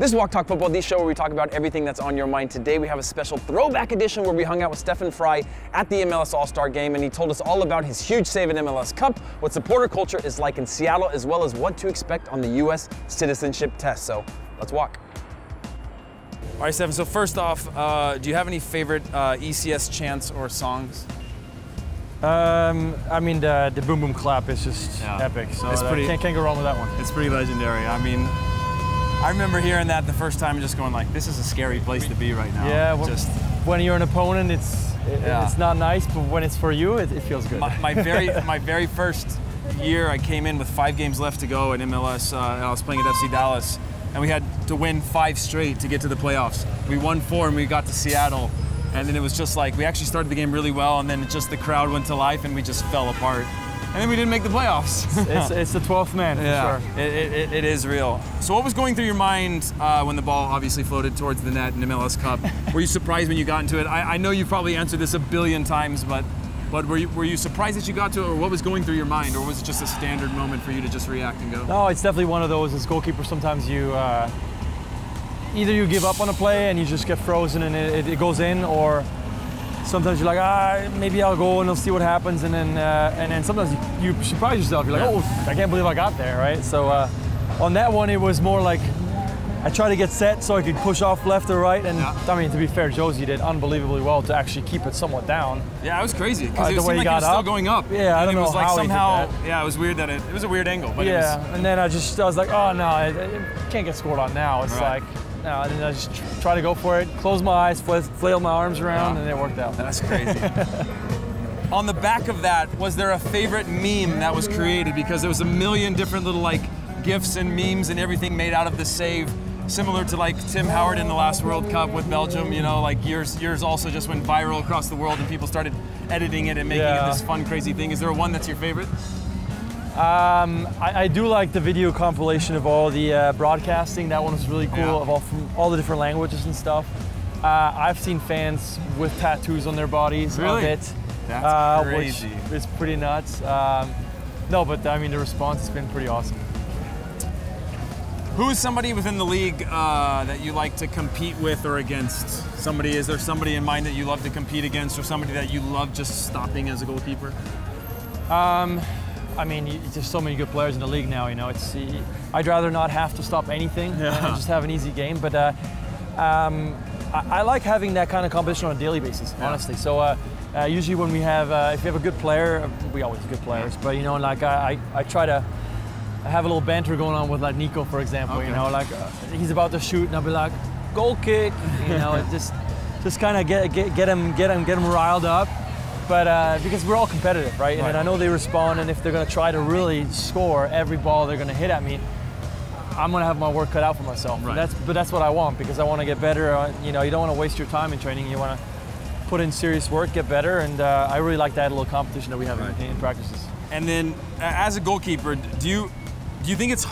This is Walk Talk Football, the show where we talk about everything that's on your mind. Today we have a special throwback edition where we hung out with Stefan Frei at the MLS All Star Game, and he told us all about his huge save in MLS Cup, what supporter culture is like in Seattle, as well as what to expect on the US Citizenship test. So let's walk. All right, Stefan, so first off, do you have any favorite ECS chants or songs? I mean, the boom boom clap is just epic, so can't go wrong with that one. It's pretty legendary. I mean, I remember hearing that the first time and just going like, this is a scary place to be right now. Yeah, when you're an opponent, it's not nice, but when it's for you, it feels good. My very first year, I came in with 5 games left to go at MLS, and I was playing at FC Dallas, and we had to win 5 straight to get to the playoffs. We won 4 and we got to Seattle, and then it was just like, we actually started the game really well, and then just the crowd went to life and we just fell apart. And then we didn't make the playoffs. it's the 12th man, for sure. It is real. So what was going through your mind when the ball obviously floated towards the net in MLS Cup? Were you surprised when you got into it? I know you probably answered this a billion times, but were you surprised that you got to it, or what was going through your mind? Or was it just a standard moment for you to just react and go? No, it's definitely one of those. As goalkeeper, sometimes you, either you give up on a play and you just get frozen and it goes in, or sometimes you're like, maybe I'll go and I'll see what happens, and then sometimes you surprise yourself. You're like, oh, I can't believe I got there, right? So on that one, it was more like I tried to get set so I could push off left or right, and I mean, to be fair, Josie did unbelievably well to actually keep it somewhat down. Yeah, it was crazy because it seemed like it was still going up. Yeah, I don't know how somehow. he did that. Yeah, it was weird that it was a weird angle. But and then I was like, oh no, I can't get scored on now. It's like. No, and then I just try to go for it, close my eyes, flail my arms around, and it worked out. That's crazy. On the back of that, was there a favorite meme that was created? Because there was a million different little like GIFs and memes and everything made out of the save, similar to like Tim Howard in the last World Cup with Belgium. You know, like yours also just went viral across the world, and people started editing it and making it this fun, crazy thing. Is there one that's your favorite? I do like the video compilation of all the broadcasting. That one was really cool, from all the different languages and stuff. I've seen fans with tattoos on their bodies of it. That's crazy. Which is pretty nuts. No, but I mean, the response has been pretty awesome. Who is somebody within the league that you like to compete with or against? Is there somebody in mind that you love to compete against, or somebody that you love just stopping as a goalkeeper? I mean, there's so many good players in the league now, you know. I'd rather not have to stop anything and just have an easy game. But I like having that kind of competition on a daily basis, honestly. So usually when we have, if we have a good player, we always have good players. But you know, like I try to have a little banter going on with like Nico, for example. You know, like he's about to shoot, and I'll be like, goal kick. You know, just kind of get him riled up. But because we're all competitive, right? And I know they respond, and if they're going to try to really score every ball they're going to hit at me, I'm going to have my work cut out for myself. Right. But that's what I want, because I want to get better. You know, you don't want to waste your time in training. You want to put in serious work, get better, and I really like that little competition that we have in practices. And then, as a goalkeeper, do you think it's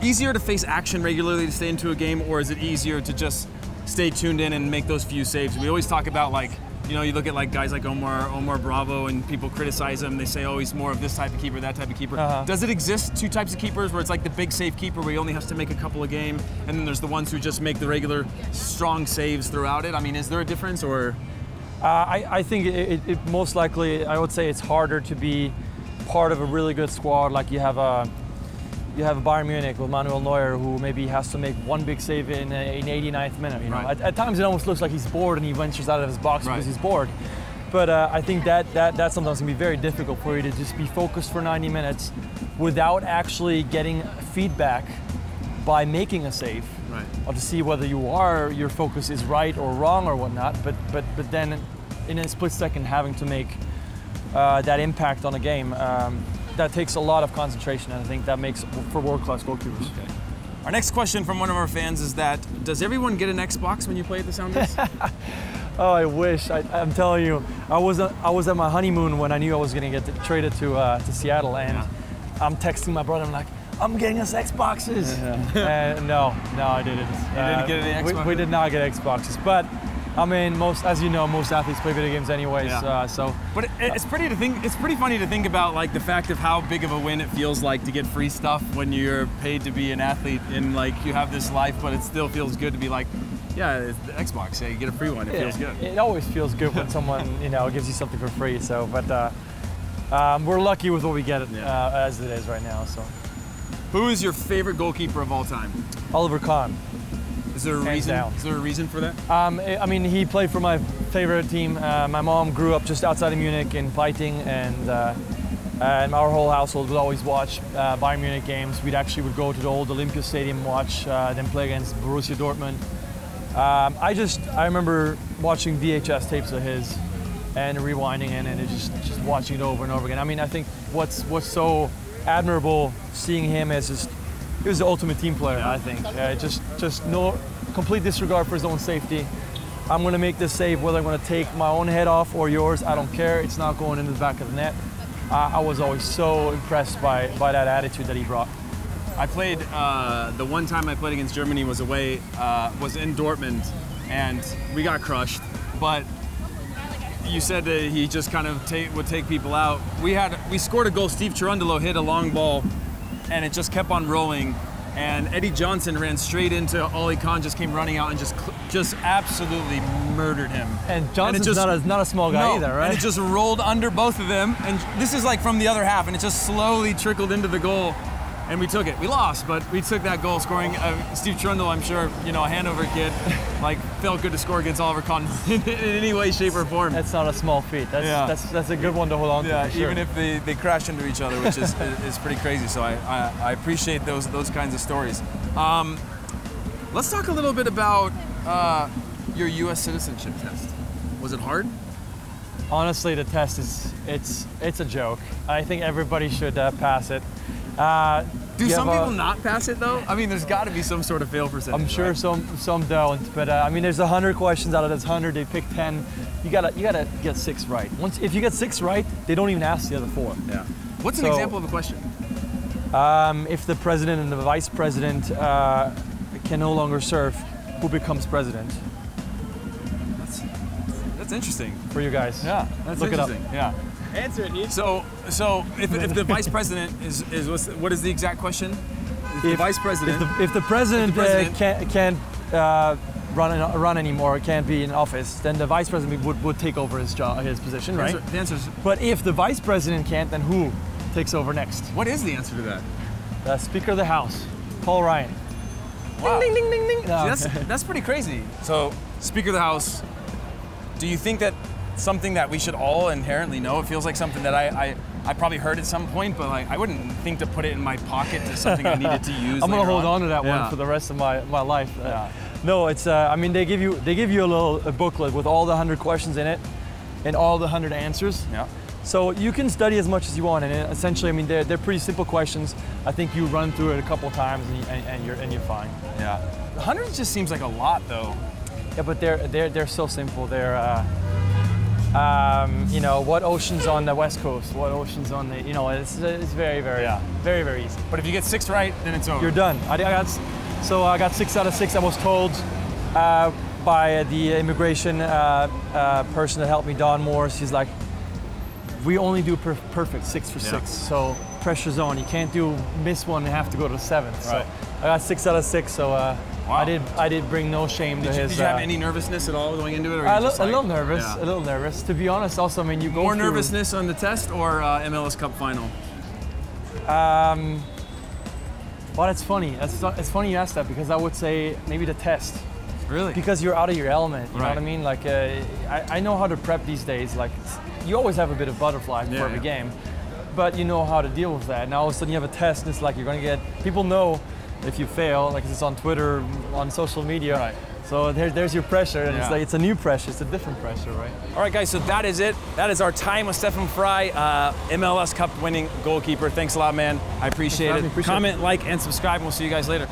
easier to face action regularly to stay into a game, or is it easier to just stay tuned in and make those few saves? We always talk about like, you know, you look at like guys like Omar Bravo, and people criticize him. They say, oh, he's more of this type of keeper, that type of keeper. Does it exist 2 types of keepers, where it's like the big save keeper where he only has to make a couple a game, and then there's the ones who just make the regular strong saves throughout it? I mean, is there a difference, or? I think it most likely, I would say it's harder to be part of a really good squad. Like you have a Bayern Munich with Manuel Neuer, who maybe has to make one big save in 89th minute. You know, at times it almost looks like he's bored and he ventures out of his box because he's bored. But I think that sometimes can be very difficult for you to just be focused for 90 minutes without actually getting feedback by making a save, or to see whether your focus is right or wrong or whatnot. But then in a split second having to make that impact on a game. That takes a lot of concentration, and I think that makes for world-class goalkeepers. Okay. Our next question from one of our fans is that, does everyone get an Xbox when you play at the Sounders? Oh, I wish. I'm telling you, I was at my honeymoon when I knew I was going to get traded to Seattle, and I'm texting my brother. I'm like, I'm getting us Xboxes. And no, I didn't. You didn't get any Xboxes? We did not get Xboxes, but I mean, as you know, most athletes play video games anyways. Yeah. But it's pretty to think. It's pretty funny to think about, like, the fact of how big of a win it feels like to get free stuff when you're paid to be an athlete and, like, you have this life, but it still feels good to be like, yeah, it's the Xbox. Yeah, you get a free one. It feels good. It always feels good when someone gives you something for free. So, but we're lucky with what we get as it is right now. So, who is your favorite goalkeeper of all time? Oliver Kahn. Is there a reason? Down. Is there a reason for that? I mean, he played for my favorite team. My mom grew up just outside of Munich in Fighting, and our whole household would always watch Bayern Munich games. We'd go to the old Olympia Stadium and watch them play against Borussia Dortmund. I remember watching VHS tapes of his and rewinding it and just watching it over and over again. I mean, I think what's so admirable seeing him as just, he was the ultimate team player, I think. Just no complete disregard for his own safety. I'm going to make this save whether I'm going to take my own head off or yours. I don't care. It's not going into the back of the net. I was always so impressed by that attitude that he brought. I played, the one time I played against Germany was away, was in Dortmund, and we got crushed. But you said that he just kind of would take people out. We scored a goal. Steve Cherundolo hit a long ball, and it just kept on rolling. And Eddie Johnson ran straight into Ollie Kahn, just came running out and just absolutely murdered him. And Johnson's not a small guy either, right? And it just rolled under both of them. And this is like from the other half, and it just slowly trickled into the goal. And we took it. We lost, but we took that goal, scoring. Steve Trundle, I'm sure, a Hanover kid, like, felt good to score against Oliver Kahn in any way, shape, or form. That's not a small feat. That's a good one to hold on to. Yeah, for sure. Even if they crash into each other, which is pretty crazy. So I appreciate those kinds of stories. Let's talk a little bit about your US citizenship test. Was it hard? Honestly, the test it's a joke. I think everybody should pass it. Do some people not pass it though? I mean, there's got to be some sort of fail percentage. I'm sure, right? some don't, but I mean, there's 100 questions out of those 100. They pick 10. You gotta get 6 right. If you get 6 right, they don't even ask the other 4. Yeah. What's an example of a question? If the president and the vice president can no longer serve, who becomes president? That's interesting for you guys. Yeah, that's Look interesting. It up. Yeah. Answer it, Heath. So if the vice president is what is the exact question? If the vice president, if the president can't run anymore, can't be in office, then the vice president would take over his position, right? The answer is. But if the vice president can't, then who takes over next? What is the answer to that? The Speaker of the House, Paul Ryan. Wow. Ding ding ding ding ding. No. See, that's pretty crazy. So, Speaker of the House, do you think that something that we should all inherently know? It feels like something that I probably heard at some point, but like I wouldn't think to put it in my pocket to something I needed to use. I'm gonna hold on to that one for the rest of my life. No, it's I mean, they give you a booklet with all the 100 questions in it and all the 100 answers. Yeah. So you can study as much as you want, and essentially, I mean, they're pretty simple questions. I think you run through it a couple times and you're fine. Yeah. 100 just seems like a lot, though. Yeah, but they're so simple. They're what ocean's on the west coast? What ocean's on the? It's very very easy. But if you get 6 right, then it's over. You're done. I got 6 out of 6. I was told by the immigration person that helped me, Don Morris. He's like, we only do perfect 6 for 6. So pressure's on. You can't miss one and have to go to the 7th. Right. So I got 6 out of 6. So wow. I did bring no shame to his. Did you have any nervousness at all going into it? Or a little nervous. Yeah. A little nervous. To be honest, also, I mean, you go more nervousness on the test or MLS Cup final? Well, it's funny. It's funny you asked that, because I would say maybe the test. Really? Because you're out of your element. You know what I mean? Like I know how to prep these days. Like you always have a bit of butterfly before every game, but you know how to deal with that. Now all of a sudden you have a test, and it's like you're going to get people know if you fail. Like it's on Twitter, on social media. Right. So there's your pressure, and it's a new pressure. It's a different pressure, right? All right, guys. So that is it. That is our time with Stefan Frei, MLS Cup winning goalkeeper. Thanks a lot, man. I appreciate it. Comment, like, and subscribe, and we'll see you guys later.